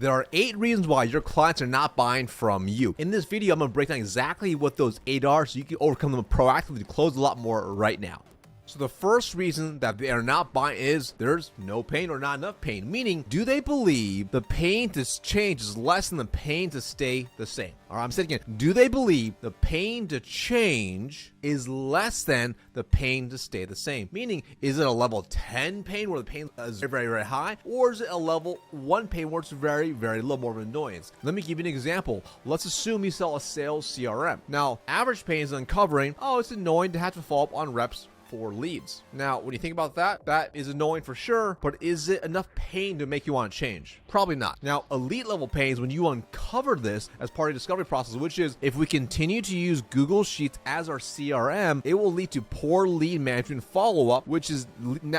There are 8 reasons why your clients are not buying from you. In this video, I'm going to break down exactly what those 8 are so you can overcome them proactively to close a lot more right now. So the first reason that they are not buying is there's no pain or not enough pain. Meaning, do they believe the pain to change is less than the pain to stay the same? All right, I'm saying again, do they believe the pain to change is less than the pain to stay the same? Meaning, is it a level 10 pain where the pain is very, very high? Or is it a level 1 pain where it's very, very low, more of an annoyance? Let me give you an example. Let's assume you sell a sales CRM. Now, average pain is uncovering, oh, it's annoying to have to follow up on reps for leads. Now, when you think about that, that is annoying for sure, but is it enough pain to make you want to change? Probably not. Now, elite level pain is when you uncover this as part of the discovery process, which is if we continue to use Google Sheets as our CRM, it will lead to poor lead management follow-up, which is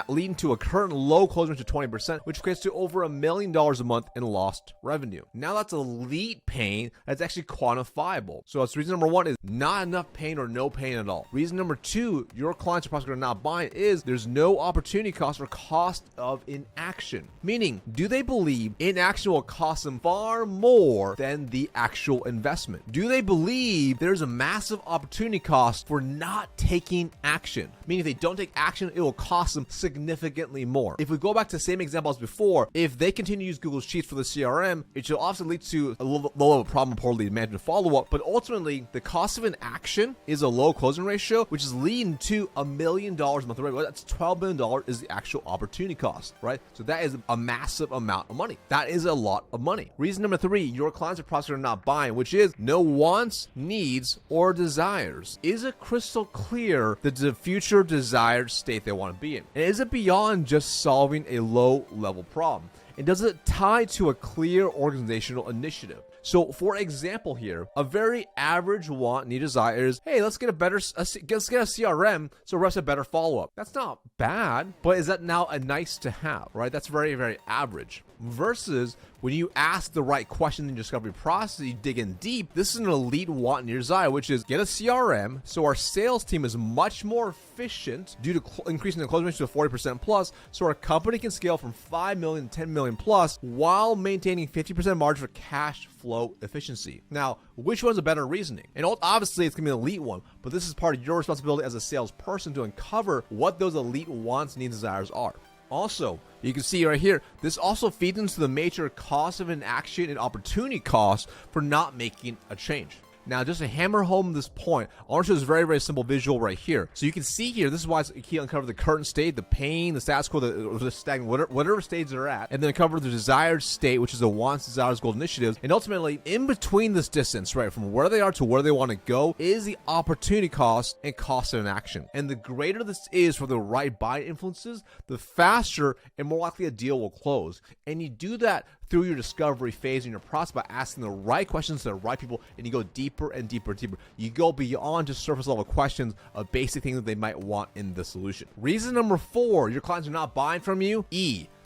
leading to a current low close rate of 20%, which equates to over $1 million a month in lost revenue. Now that's elite pain that's actually quantifiable. So that's reason number 1 is not enough pain or no pain at all. Reason number 2, your clients are are not buying is there's no opportunity cost or cost of inaction. Meaning, do they believe inaction will cost them far more than the actual investment? Do they believe there's a massive opportunity cost for not taking action? Meaning, if they don't take action, it will cost them significantly more. If we go back to the same example as before, if they continue to use Google Sheets for the CRM, it should also lead to a low level problem, poor lead management follow-up. But ultimately, the cost of inaction is a low closing ratio, which is leading to $1 million a month. Right? That's $12 million is the actual opportunity cost, right? So that is a massive amount of money. That is a lot of money. Reason number 3, your clients or prospects are not buying, which is no wants, needs, or desires. Is it crystal clear the future desired state they want to be in? And is it beyond just solving a low level problem? And does it tie to a clear organizational initiative? So for example here, a very average want, need, desire is, hey, let's get a CRM so reps have better follow-up. That's not bad, but is that now a nice to have, right? That's very, very average. Versus when you ask the right question in the discovery process, you dig in deep, this is an elite want, need, desire, which is get a CRM so our sales team is much more efficient due to increasing the closing ratio to 40% plus, so our company can scale from 5 million to 10 million plus while maintaining 50% margin for cash flow efficiency. Now, which one's a better reasoning? And obviously it's gonna be an elite one, but this is part of your responsibility as a salesperson to uncover what those elite wants, needs, desires are. Also, you can see right here, this also feeds into the major cost of inaction and opportunity cost for not making a change. Now, just to hammer home this point, I want to show this very, very simple visual right here. So you can see here, this is why it's key to uncover the current state, the pain, the status quo, the stagnant, whatever stage they're at, and then uncover the desired state, which is the wants, desires, goals, initiatives. And ultimately, in between this distance, right, from where they are to where they want to go, is the opportunity cost and cost of inaction. And the greater this is for the right buying influences, the faster and more likely a deal will close. And you do that through your discovery phase in your process by asking the right questions to the right people, and you go deeper and deeper and deeper. You go beyond just surface level questions of basic things that they might want in the solution. Reason number 4, your clients are not buying from you.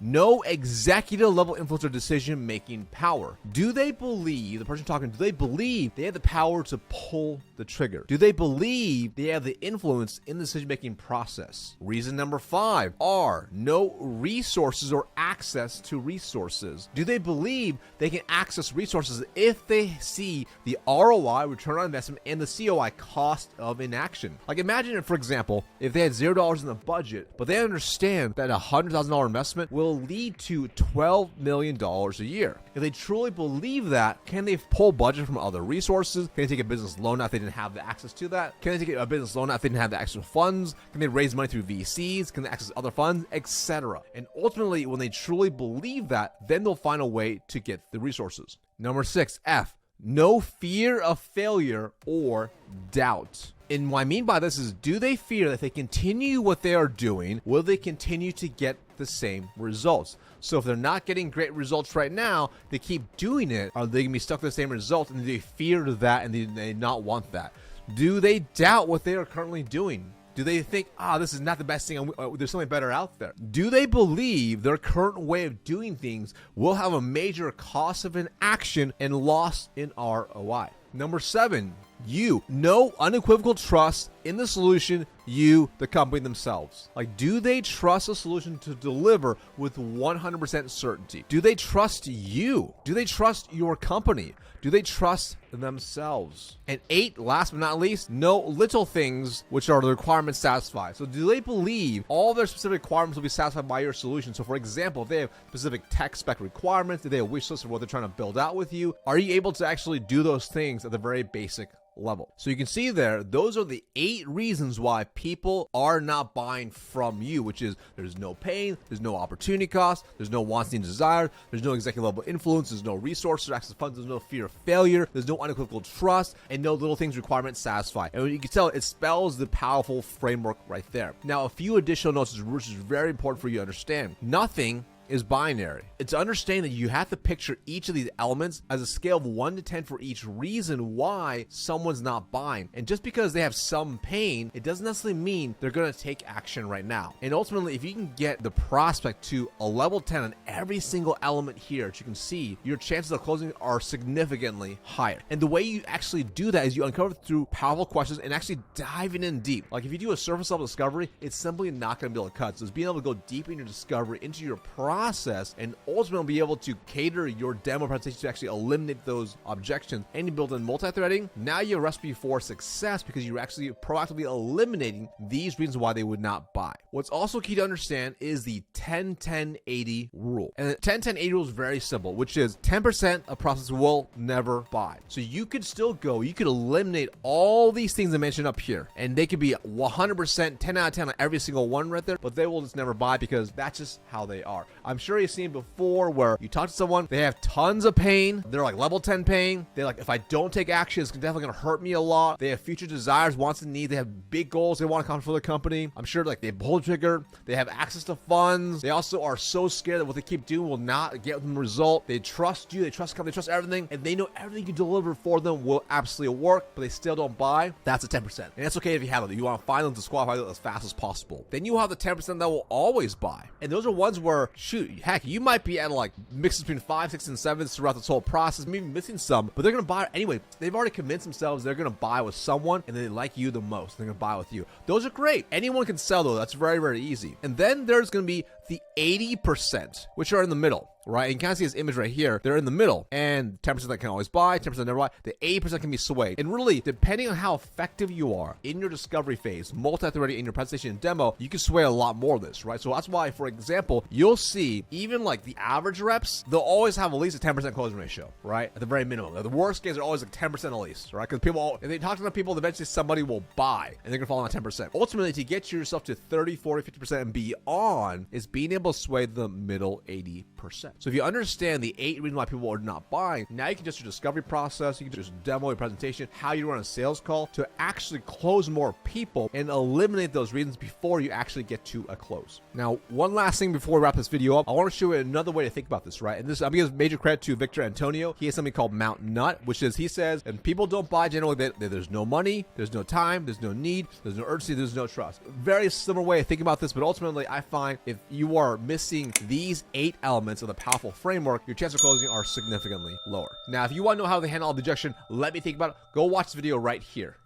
No executive level influence or decision making power. Do they believe, the person talking, do they believe they have the power to pull the trigger? Do they believe they have the influence in the decision making process? Reason number 5 are no resources or access to resources. Do they believe they can access resources if they see the ROI, return on investment, and the COI, cost of inaction? Like imagine, for example, if they had $0 in the budget, but they understand that a $100,000 investment will lead to $12 million a year. If they truly believe that, can they pull budget from other resources? Can they take a business loan out if they didn't have the access to that? Can they take a business loan out if they didn't have the actual funds? Can they raise money through VCs? Can they access other funds, etc.? And ultimately, when they truly believe that, then they'll find a way to get the resources. Number 6, F, no fear of failure or doubt. And what I mean by this is, do they fear that if they continue what they are doing, will they continue to get the same results? So if they're not getting great results right now, they keep doing it, are they gonna be stuck with the same results, and do they fear that and they not want that? Do they doubt what they are currently doing? Do they think, this is not the best thing, there's something better out there? Do they believe their current way of doing things will have a major cost of inaction and loss in ROI? Number 7, You. No unequivocal trust in the solution, you, the company themselves. Like, do they trust a solution to deliver with 100% certainty? Do they trust you? Do they trust your company? Do they trust themselves? And 8, last but not least, no little things which are the requirements satisfied. So do they believe all their specific requirements will be satisfied by your solution? So for example, if they have specific tech spec requirements, do they have a wish list of what they're trying to build out with you? Are you able to actually do those things at the very basic level? So you can see there, those are the 8 reasons why people are not buying from you, which is there's no pain, there's no opportunity cost, there's no wants, needs, desires, there's no executive level influence, there's no resources, access to funds, there's no fear of failure, there's no unequivocal trust, and no little things requirements satisfied. And you can tell it spells the powerful framework right there. Now, a few additional notes which is very important for you to understand. Nothing is binary. It's understanding that you have to picture each of these elements as a scale of 1 to 10 for each reason why someone's not buying. And just because they have some pain, it doesn't necessarily mean they're going to take action right now. And ultimately, if you can get the prospect to a level 10 on every single element here, as you can see, your chances of closing are significantly higher. And the way you actually do that is you uncover through powerful questions and actually diving in deep. Like if you do a surface level discovery, it's simply not going to be able to cut. So it's being able to go deep in your discovery, into your process, and ultimately be able to cater your demo presentation to actually eliminate those objections. And you build in multi-threading. Now you have a recipe for success because you're actually proactively eliminating these reasons why they would not buy. What's also key to understand is the 10-10-80 rule. And the 10-10-80 rule is very simple, which is 10% of process will never buy. So you could still go, you could eliminate all these things I mentioned up here, and they could be 100%, 10 out of 10 on every single one right there, but they will just never buy because that's just how they are. I'm sure you've seen before where you talk to someone, they have tons of pain, they're like level 10 pain, they're like, if I don't take action, it's definitely gonna hurt me a lot. They have future desires, wants and needs, they have big goals they want to accomplish for their company. I'm sure like they pull the trigger, they have access to funds, they also are so scared that what they keep doing will not get them a result. They trust you, they trust the company, they trust everything, and they know everything you deliver for them will absolutely work, but they still don't buy. That's a 10%. And that's okay if you have it. You want to find them, disqualify them as fast as possible. Then you have the 10% that will always buy. And those are ones where, shoot, heck, you might be at like mixes between 5, 6, and 7s throughout this whole process, maybe missing some, but they're gonna buy it anyway. They've already convinced themselves they're gonna buy with someone and they like you the most. They're gonna buy with you. Those are great. Anyone can sell though. That's very, very easy. And then there's gonna be the 80%, which are in the middle. Right, and you kind of see this image right here. They're in the middle, and 10% that can always buy, 10% never buy. The 80% can be swayed, and really, depending on how effective you are in your discovery phase, multi-threading in your presentation and demo, you can sway a lot more of this, right? So that's why, for example, you'll see even like the average reps, they'll always have at least a 10% closing ratio, right? At the very minimum. Now, the worst case are always like 10% at least, right? Because people, if they talk to enough people, eventually somebody will buy, and they're gonna fall on 10%. Ultimately, to get yourself to 30, 40, 50% and beyond, is being able to sway the middle 80%. So if you understand the 8 reasons why people are not buying, now you can just your discovery process, you can just demo your presentation, how you run a sales call to actually close more people and eliminate those reasons before you actually get to a close. Now, one last thing before we wrap this video up, I want to show you another way to think about this, right? And this, I'm gonna give major credit to Victor Antonio. He has something called Mount Nut, which is, he says, and people don't buy generally that there's no money, there's no time, there's no need, there's no urgency, there's no trust. Very similar way of thinking about this, but ultimately I find if you are missing these 8 elements of the powerful framework, your chance of closing are significantly lower. Now, if you want to know how they handle objection, let me think about it. Go watch this video right here.